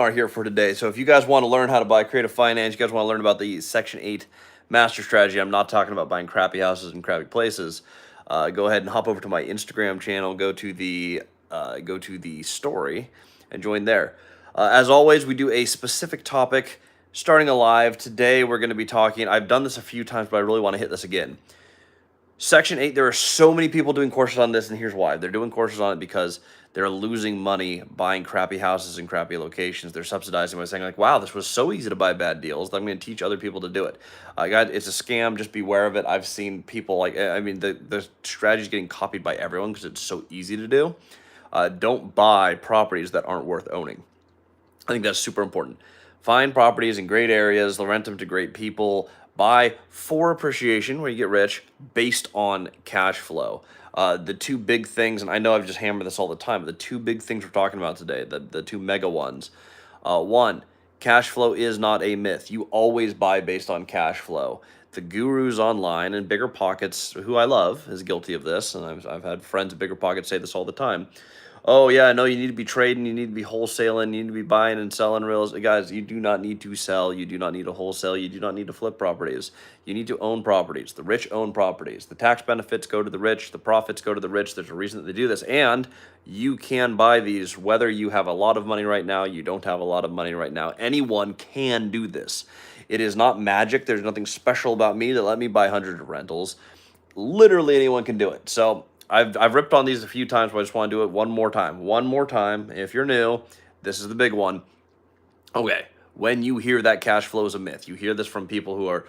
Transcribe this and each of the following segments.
Are here for today. So if you guys want to learn how to buy creative finance, you guys want to learn about the Section 8 master strategy, I'm not talking about buying crappy houses and crappy places. Go ahead and hop over to my Instagram channel, go to the story and join there. As always, we do a specific topic starting alive. Today we're going to be talking, I've done this a few times, but I really want to hit this again. Section 8, there are so many people doing courses on this, and here's why. They're doing courses on it because they're losing money buying crappy houses in crappy locations. They're subsidizing by saying, like, wow, this was so easy to buy bad deals that I'm going to teach other people to do it. God, it's a scam. Just beware of it. I've seen people, like, I mean, the strategy is getting copied by everyone because it's so easy to do. Don't buy properties that aren't worth owning. I think that's super important. Find properties in great areas, rent them to great people, buy for appreciation where you get rich based on cash flow. The two big things, and I know I've just hammered this all the time, but the two big things we're talking about today, the two mega ones. One, cash flow is not a myth. You always buy based on cash flow. The gurus online and Bigger Pockets, who I love, is guilty of this, and I've had friends at Bigger Pockets say this all the time. Oh yeah, no, you need to be trading, you need to be wholesaling, you need to be buying and selling real estate. Guys, you do not need to sell, you do not need to wholesale, you do not need to flip properties. You need to own properties. The rich own properties. The tax benefits go to the rich, the profits go to the rich. There's a reason that they do this. And you can buy these whether you have a lot of money right now, you don't have a lot of money right now. Anyone can do this. It is not magic. There's nothing special about me that let me buy hundreds of rentals. Literally anyone can do it. So I've ripped on these a few times, but I just want to do it one more time. One more time. If you're new, this is the big one. Okay, when you hear that cash flow is a myth, you hear this from people who are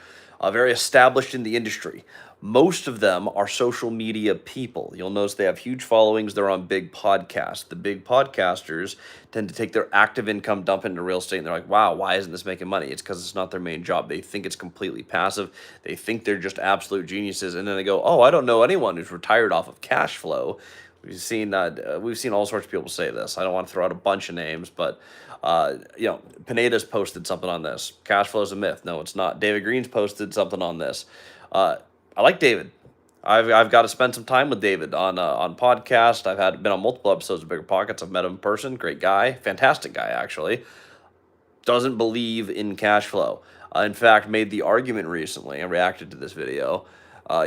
very established in the industry. Most of them are social media people. You'll notice they have huge followings. They're on big podcasts. The big podcasters tend to take their active income, dump it into real estate, and they're like, wow, why isn't this making money? It's because it's not their main job. They think it's completely passive. They think they're just absolute geniuses. And then they go, oh, I don't know anyone who's retired off of cash flow. We've seen all sorts of people say this. I don't want to throw out a bunch of names, but Pineda's posted something on this. Cash flow is a myth. No, it's not. David Green's posted something on this. I like David. I've got to spend some time with David on podcast. Been on multiple episodes of Bigger Pockets. I've met him in person. Great guy, fantastic guy actually. Doesn't believe in cash flow. In fact, made the argument recently. I reacted to this video.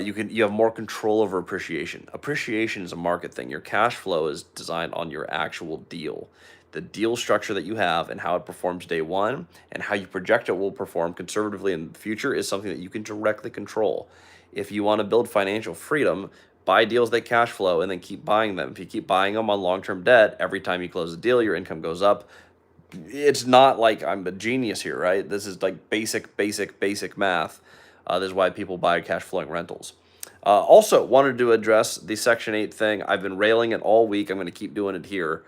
You have more control over appreciation. Appreciation is a market thing. Your cash flow is designed on your actual deal. The deal structure that you have and how it performs day one and how you project it will perform conservatively in the future is something that you can directly control. If you want to build financial freedom, buy deals that cash flow and then keep buying them. If you keep buying them on long-term debt, every time you close a deal, your income goes up. It's not like I'm a genius here, right? This is like basic math. This is why people buy cash flowing rentals. Also, wanted to address the Section 8 thing. I've been railing it all week. I'm going to keep doing it here.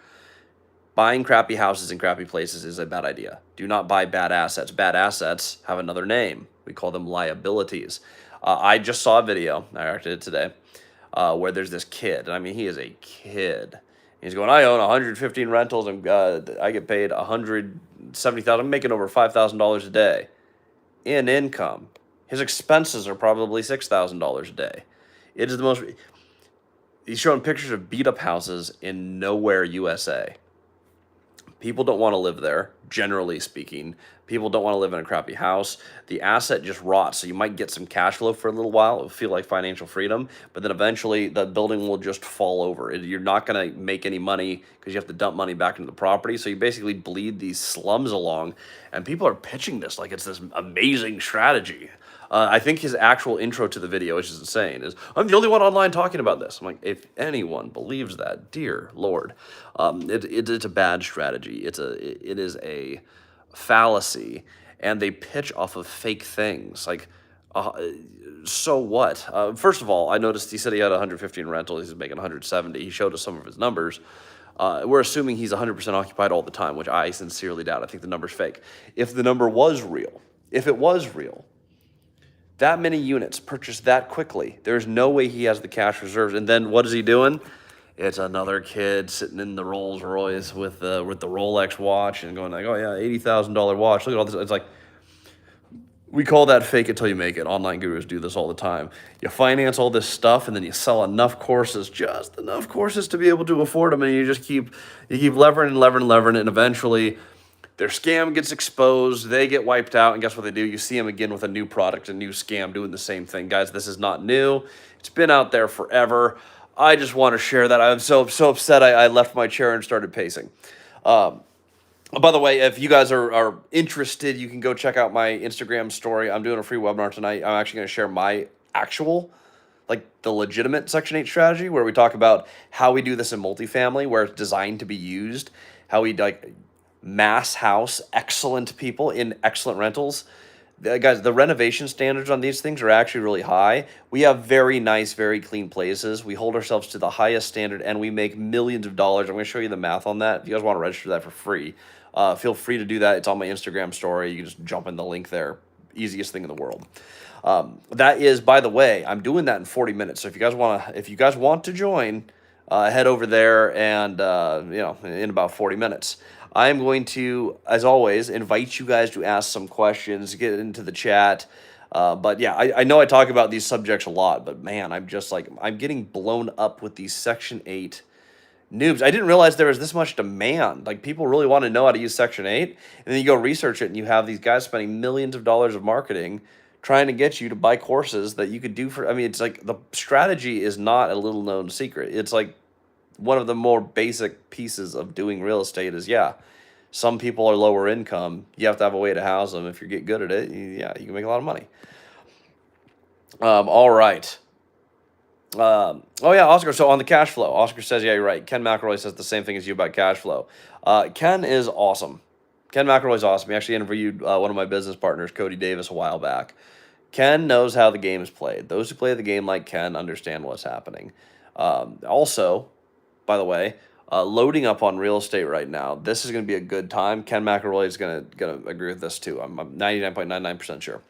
Buying crappy houses in crappy places is a bad idea. Do not buy bad assets. Bad assets have another name. We call them liabilities. I just saw a video, I reacted it today, where there's this kid. And I mean, he is a kid. He's going, I own 115 rentals and I get paid $170,000. I'm making over $5,000 a day in income. His expenses are probably $6,000 a day. It is the most. He's showing pictures of beat up houses in nowhere, USA. People don't want to live there, generally speaking. People don't want to live in a crappy house. The asset just rots, so you might get some cash flow for a little while. It'll feel like financial freedom, but then eventually the building will just fall over. You're not going to make any money because you have to dump money back into the property, so you basically bleed these slums along, and people are pitching this like it's this amazing strategy. I think his actual intro to the video, which is insane, is, I'm the only one online talking about this. I'm like, if anyone believes that, dear Lord, it's a bad strategy. It is a fallacy, and they pitch off of fake things. Like, so what? First of all, I noticed he said he had 115 rentals. He's making 170. He showed us some of his numbers. We're assuming he's 100% occupied all the time, which I sincerely doubt. I think the number's fake. If the number was real, if it was real, that many units purchased that quickly, there's no way he has the cash reserves. And then what is he doing? It's another kid sitting in the Rolls Royce with the Rolex watch and going like, oh yeah, $80,000 watch. Look at all this. It's like, we call that fake it till you make it. Online gurus do this all the time. You finance all this stuff and then you sell enough courses, just enough courses to be able to afford them, and you keep levering, and eventually Their scam gets exposed, they get wiped out, and guess what they do? You see them again with a new product, a new scam doing the same thing. Guys, this is not new. It's been out there forever. I just want to share that. I'm so upset I left my chair and started pacing. Um, by the way, if you guys are interested, you can go check out my Instagram story. I'm doing a free webinar tonight. I'm actually going to share my actual, like the legitimate Section 8 strategy, where we talk about how we do this in multifamily, where it's designed to be used, how we like mass house excellent people in excellent rentals. Guys, the renovation standards on these things are actually really high. We have very nice, very clean places. We hold ourselves to the highest standard, and we make millions of dollars. I'm going to show you the math on that. If you guys want to register that for free, feel free to do that. It's on my Instagram story. You can just jump in the link there. Easiest thing in the world. That is, by the way, I'm doing that in 40 minutes. So if you guys want to join, head over there and in about 40 minutes. I'm going to, as always, invite you guys to ask some questions, get into the chat. But yeah, I know I talk about these subjects a lot, but man, I'm getting blown up with these Section 8 noobs. I didn't realize there was this much demand. Like, people really want to know how to use Section 8. And then you go research it, and you have these guys spending millions of dollars of marketing trying to get you to buy courses that you could do for, I mean, it's like the strategy is not a little known secret. It's like one of the more basic pieces of doing real estate is, yeah, some people are lower income. You have to have a way to house them. If you get good at it, you can make a lot of money. All right. Oh yeah, Oscar. So on the cash flow, Oscar says, yeah, you're right. Ken McElroy says the same thing as you about cash flow. Ken is awesome. Ken McElroy is awesome. He actually interviewed one of my business partners, Cody Davis, a while back. Ken knows how the game is played. Those who play the game like Ken understand what's happening. Also, by the way, loading up on real estate right now. This is going to be a good time. Ken McElroy is going to agree with this too. I'm 99.99% sure.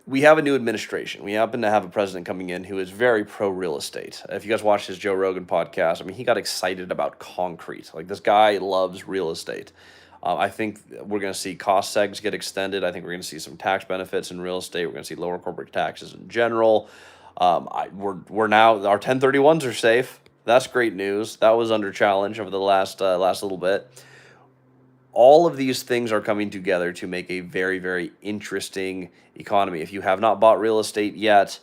We have a new administration. We happen to have a president coming in who is very pro real estate. If you guys watch his Joe Rogan podcast, I mean, he got excited about concrete. Like, this guy loves real estate. I think we're going to see cost segs get extended. I think we're going to see some tax benefits in real estate. We're going to see lower corporate taxes in general. We're now, our 1031s are safe. That's great news. That was under challenge over the last little bit. All of these things are coming together to make a very, very interesting economy. If you have not bought real estate yet,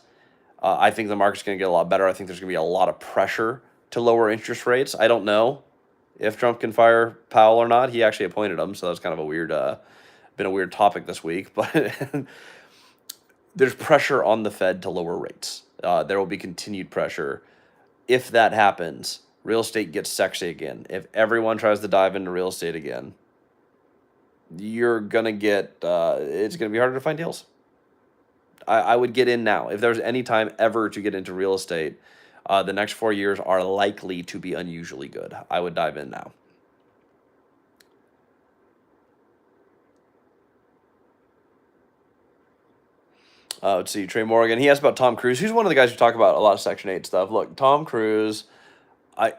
I think the market's going to get a lot better. I think there's going to be a lot of pressure to lower interest rates. I don't know if Trump can fire Powell or not. He actually appointed him, so that's kind of a weird, been a weird topic this week. But there's pressure on the Fed to lower rates. There will be continued pressure. If that happens, real estate gets sexy again. If everyone tries to dive into real estate again, you're going to get, it's going to be harder to find deals. I would get in now. If there's any time ever to get into real estate, the next 4 years are likely to be unusually good. I would dive in now. Let's see, Trey Morgan. He asked about Tom Cruise. He's one of the guys who talk about a lot of Section 8 stuff. Look, Tom Cruise,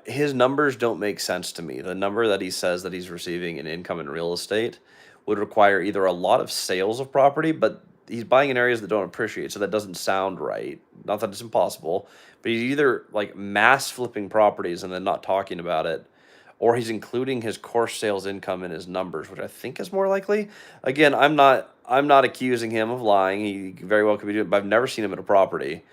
his numbers don't make sense to me. The number that he says that he's receiving in income in real estate would require either a lot of sales of property, but he's buying in areas that don't appreciate, so that doesn't sound right. Not that it's impossible, but he's either like mass flipping properties and then not talking about it, or he's including his course sales income in his numbers, which I think is more likely. Again, I'm not accusing him of lying. He very well could be doing it, but I've never seen him at a property.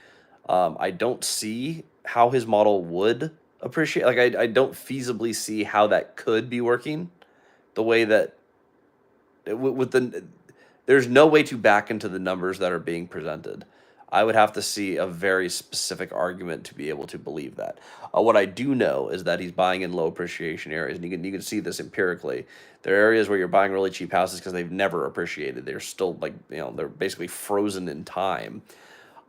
I don't see how his model would appreciate. Like, I don't feasibly see how that could be working the way that there's no way to back into the numbers that are being presented. I would have to see a very specific argument to be able to believe that. What I do know is that he's buying in low appreciation areas, and you can see this empirically. There are areas where you're buying really cheap houses because they've never appreciated. They're still they're basically frozen in time.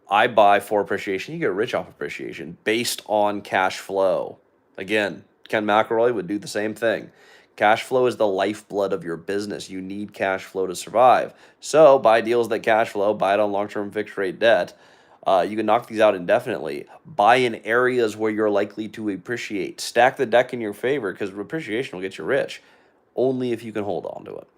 I buy for appreciation. You get rich off appreciation based on cash flow. Again, Ken McElroy would do the same thing. Cash flow is the lifeblood of your business. You need cash flow to survive. So buy deals that cash flow, buy it on long-term fixed rate debt. You can knock these out indefinitely. Buy in areas where you're likely to appreciate. Stack the deck in your favor, because appreciation will get you rich. Only if you can hold on to it.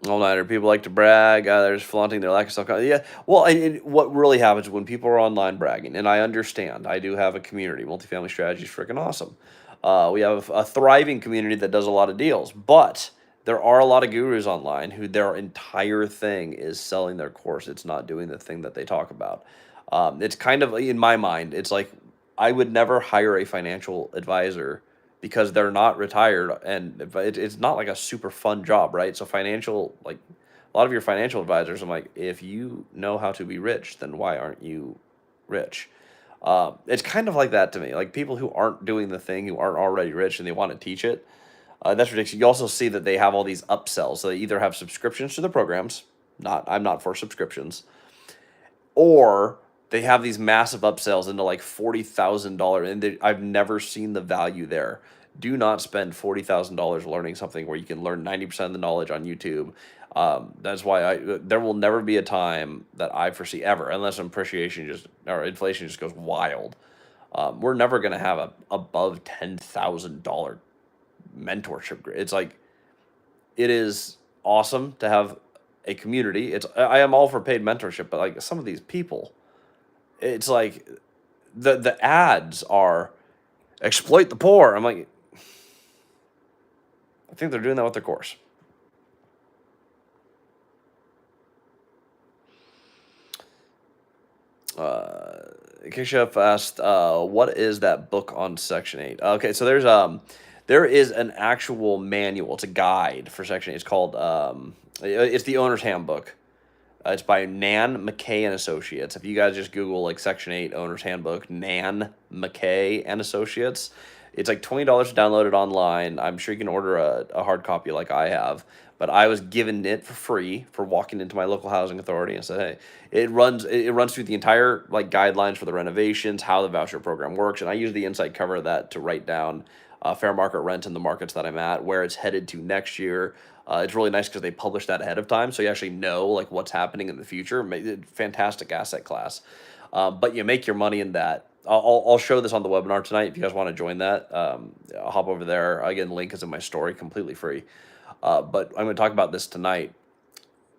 All-nighter. People like to brag. They're just flaunting their lack of self-confidence. Yeah. Well, what really happens when people are online bragging, and I understand. I do have a community. Multifamily Strategy is freaking awesome. We have a thriving community that does a lot of deals, but there are a lot of gurus online who their entire thing is selling their course. It's not doing the thing that they talk about. It's kind of in my mind, it's like I would never hire a financial advisor because they're not retired, and it's not like a super fun job, right? So financial, like a lot of your financial advisors, I'm like, if you know how to be rich, then why aren't you rich? It's kind of like that to me. Like people who aren't doing the thing, who aren't already rich, and they want to teach it. That's ridiculous. You also see that they have all these upsells. So they either have subscriptions to the programs. I'm not for subscriptions, or they have these massive upsells into like $40,000, and I've never seen the value there. Do not spend $40,000 learning something where you can learn 90% of the knowledge on YouTube. That's why there will never be a time that I foresee ever, unless appreciation just or inflation just goes wild. We're never gonna have a above $10,000 mentorship. It's like it is awesome to have a community. I am all for paid mentorship, but like some of these people, it's like the ads are exploit the poor. I'm like, I think they're doing that with their course. Kishef asked, "What is that book on Section 8?" Okay, so there is an actual manual. It's a guide for Section 8. It's called it's the owner's handbook. It's by Nan McKay and Associates. If you guys just Google like Section 8 Owner's Handbook, Nan McKay and Associates, it's like $20 to download it online. I'm sure you can order a hard copy like I have, but I was given it for free for walking into my local housing authority and said, "Hey, it runs through the entire like guidelines for the renovations, how the voucher program works," and I use the inside cover of that to write down fair market rent in the markets that I'm at, where it's headed to next year. It's really nice because they publish that ahead of time, so you actually know like what's happening in the future. Fantastic asset class, but you make your money in that. I'll show this on the webinar tonight. If you guys want to join that, I'll hop over there. Again, link is in my story, completely free. But I'm going to talk about this tonight.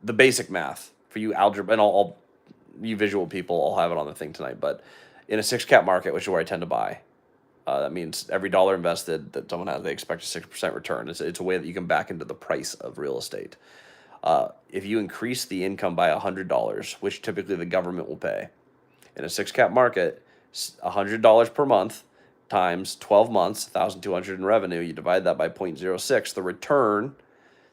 The basic math for you algebra, and you visual people, I'll have it on the thing tonight. But in a six cap market, which is where I tend to buy, that means every dollar invested that someone has, they expect a 6% return. It's a way that you can back into the price of real estate. If you increase the income by $100, which typically the government will pay, in a six cap market, $100 per month times 12 months, 1,200 in revenue, you divide that by 0.06, the return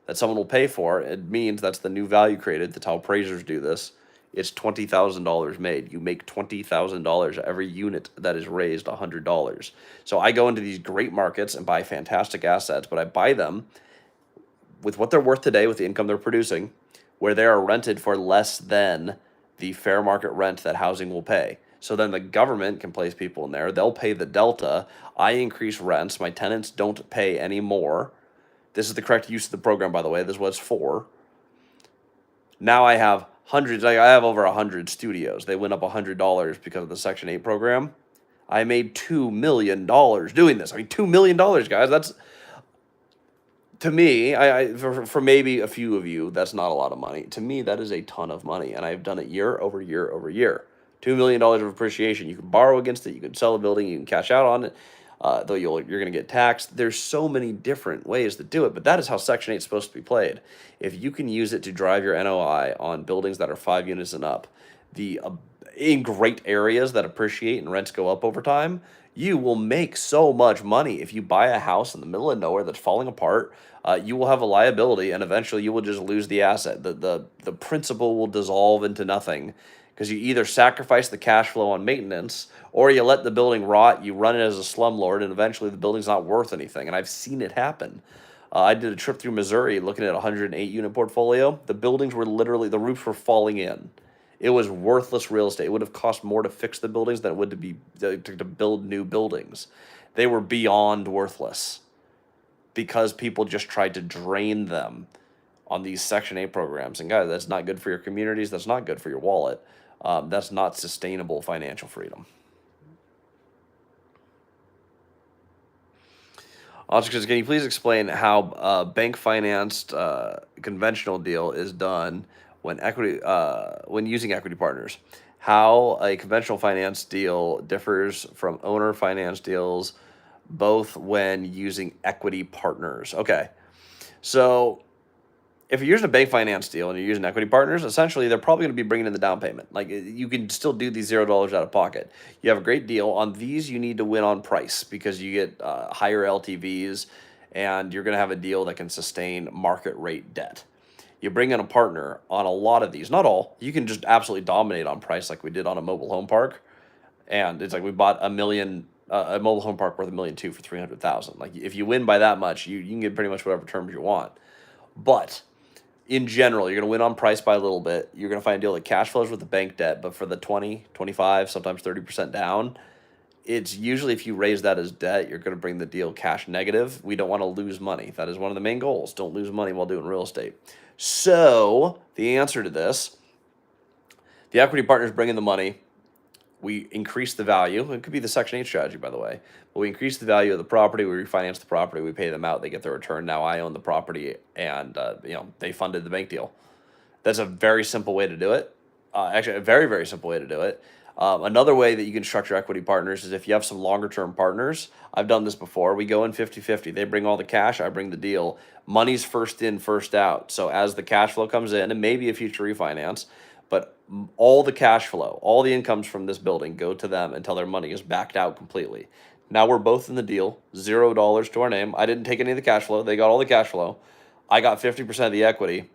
that someone will pay for, it means that's the new value created. That's how appraisers do this. It's $20,000 made. You make $20,000 every unit that is raised $100. So I go into these great markets and buy fantastic assets, but I buy them with what they're worth today, with the income they're producing, where they are rented for less than the fair market rent that housing will pay. So then the government can place people in there. They'll pay the delta. I increase rents. My tenants don't pay any more. This is the correct use of the program, by the way. This is what it's for. Now I have hundreds. I have over 100 studios. They went up $100 because of the Section 8 program. I made $2 million doing this. I mean, $2 million, guys. That's, to me, for maybe a few of you, that's not a lot of money. To me, that is a ton of money, and I've done it year over year over year. $2 million of appreciation. You can borrow against it. You can sell a building. You can cash out on it. Though you're going to get taxed. There's so many different ways to do it, but that is how Section 8 is supposed to be played. If you can use it to drive your NOI on buildings that are 5 units and up, in great areas that appreciate and rents go up over time, you will make so much money. If you buy a house in the middle of nowhere that's falling apart, you will have a liability, and eventually you will just lose the asset. The principal will dissolve into nothing because you either sacrifice the cash flow on maintenance or you let the building rot, you run it as a slumlord, and eventually the building's not worth anything. And I've seen it happen. I did a trip through Missouri looking at a 108 unit portfolio. The buildings were literally, the roofs were falling in. It was worthless real estate. It would have cost more to fix the buildings than it would to build new buildings. They were beyond worthless because people just tried to drain them on these Section 8 programs. And guys, that's not good for your communities. That's not good for your wallet. That's not sustainable financial freedom. Also, can you please explain how bank financed conventional deal is done when using equity partners? How a conventional finance deal differs from owner finance deals both when using equity partners. Okay, so if you're using a bank finance deal and you're using equity partners, essentially they're probably going to be bringing in the down payment. Like you can still do these $0 out of pocket. You have a great deal on these. You need to win on price because you get higher LTVs, and you're going to have a deal that can sustain market rate debt. You bring in a partner on a lot of these, not all. You can just absolutely dominate on price, like we did on a mobile home park, and it's like we bought a mobile home park worth $1.2 million for 300,000. Like if you win by that much, you can get pretty much whatever terms you want. But in general, you're going to win on price by a little bit. You're going to find a deal that cash flows with the bank debt, but for the 20, 25, sometimes 30% down, it's usually if you raise that as debt, you're going to bring the deal cash negative. We don't want to lose money. That is one of the main goals. Don't lose money while doing real estate. So the answer to this, the equity partners bring in the money. We increase the value. It could be the Section 8 strategy, by the way. But we increase the value of the property. We refinance the property. We pay them out. They get their return. Now I own the property, and they funded the bank deal. That's a very simple way to do it. Actually, a very, very simple way to do it. Another way that you can structure equity partners is if you have some longer term partners. I've done this before. We go in 50-50. They bring all the cash, I bring the deal. Money's first in, first out. So as the cash flow comes in, and maybe a future refinance, but all the cash flow, all the incomes from this building go to them until their money is backed out completely. Now we're both in the deal, $0 to our name. I didn't take any of the cash flow. They got all the cash flow. I got 50% of the equity.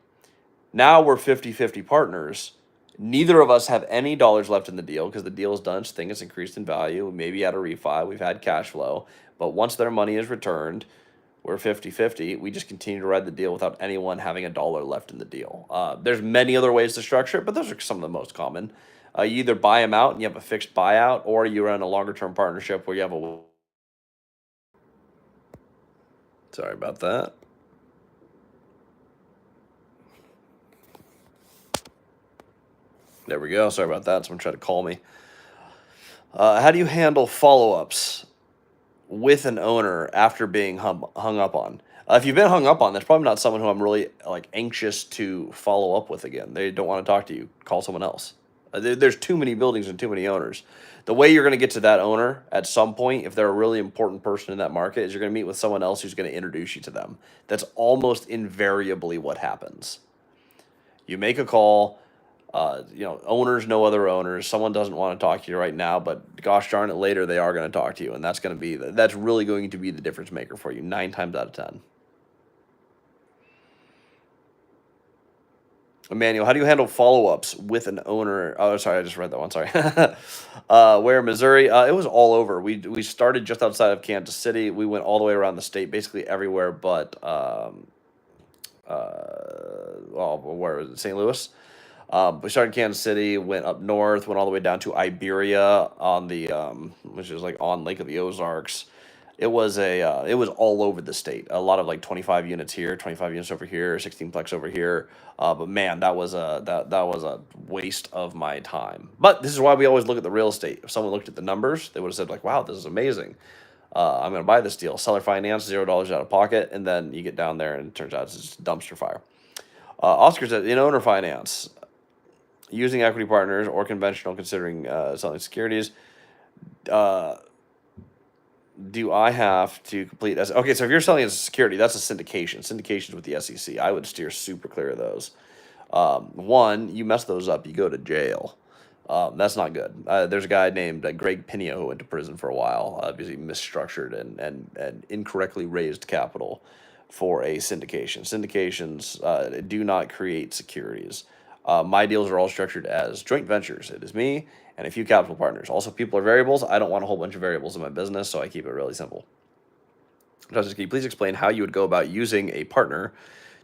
Now we're 50-50 partners. Neither of us have any dollars left in the deal because the deal is done. Thing has increased in value. We maybe had a refi. We've had cash flow. But once their money is returned, we're 50-50. We just continue to ride the deal without anyone having a dollar left in the deal. There's many other ways to structure it, but those are some of the most common. You either buy them out and you have a fixed buyout, or you run a longer term partnership where you have a... Sorry about that. There we go. Sorry about that. Someone tried to call me. How do you handle follow-ups with an owner after being hung up on? If you've been hung up on, that's probably not someone who I'm really like anxious to follow up with again. They don't want to talk to you. Call someone else. There's too many buildings and too many owners. The way you're going to get to that owner at some point, if they're a really important person in that market, is you're going to meet with someone else who's going to introduce you to them. That's almost invariably what happens. You make a call. Owners know other owners. Someone doesn't want to talk to you right now, but gosh darn it, later they are going to talk to you, and that's really going to be the difference maker for you 9 times out of 10. Emmanuel, how do you handle follow-ups with an owner? Oh, sorry, I just read that one. Sorry. Where Missouri? It was all over. We started just outside of Kansas City. We went all the way around the state, basically everywhere but where was it? St. Louis. We started in Kansas City, went up north, went all the way down to Iberia on the which is like on Lake of the Ozarks. It was all over the state. A lot of like 25 units here, 25 units over here, 16 plex over here. But man, that was a waste of my time. But this is why we always look at the real estate. If someone looked at the numbers, they would have said like, "Wow, this is amazing. I'm going to buy this deal." Seller finance, $0 out of pocket, and then you get down there and it turns out it's just dumpster fire. Oscar said, in owner finance, using equity partners or conventional, considering selling securities, do I have to complete as okay? So if you're selling as a security, that's a syndication. Syndications with the SEC, I would steer super clear of those. One, you mess those up, you go to jail. That's not good. There's a guy named Greg Pinio who went to prison for a while because he misstructured and incorrectly raised capital for a syndication. Syndications do not create securities. My deals are all structured as joint ventures. It is me and a few capital partners. Also, people are variables. I don't want a whole bunch of variables in my business, so I keep it really simple. Justice, can you please explain how you would go about using a partner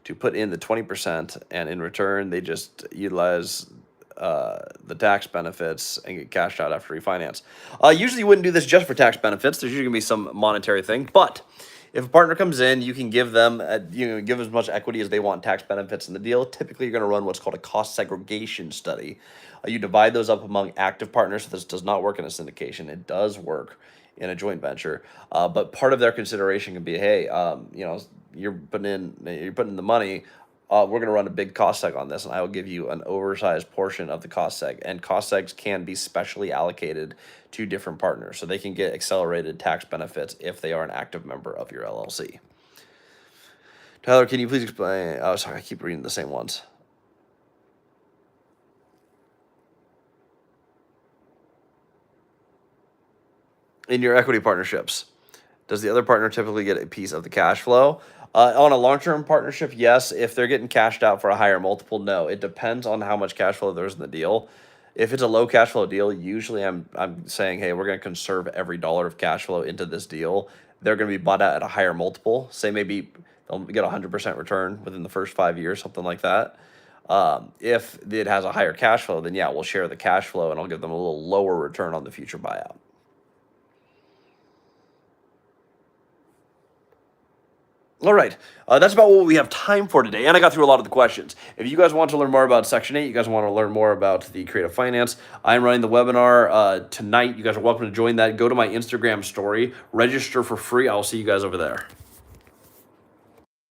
to put in the 20% and in return they just utilize the tax benefits and get cashed out after refinance? Usually you wouldn't do this just for tax benefits. There's usually going to be some monetary thing, but if a partner comes in, you can give them give as much equity as they want tax benefits in the deal. Typically, you're going to run what's called a cost segregation study. You divide those up among active partners. So this does not work in a syndication. It does work in a joint venture. But part of their consideration can be, hey, you're putting in the money. we're going to run a big cost seg on this, and I will give you an oversized portion of the cost seg. And cost segs can be specially allocated to different partners, so they can get accelerated tax benefits if they are an active member of your LLC. Tyler, can you please explain? Oh, sorry, I keep reading the same ones. In your equity partnerships, does the other partner typically get a piece of the cash flow? On a long-term partnership, yes. If they're getting cashed out for a higher multiple, no. It depends on how much cash flow there's in the deal. If it's a low cash flow deal, usually I'm saying, hey, we're going to conserve every dollar of cash flow into this deal. They're going to be bought out at a higher multiple. Say maybe they'll get 100% return within the first 5 years, something like that. If it has a higher cash flow, then yeah, we'll share the cash flow and I'll give them a little lower return on the future buyout. All right. That's about what we have time for today. And I got through a lot of the questions. If you guys want to learn more about Section 8, you guys want to learn more about the creative finance, I'm running the webinar tonight. You guys are welcome to join that. Go to my Instagram story, register for free. I'll see you guys over there.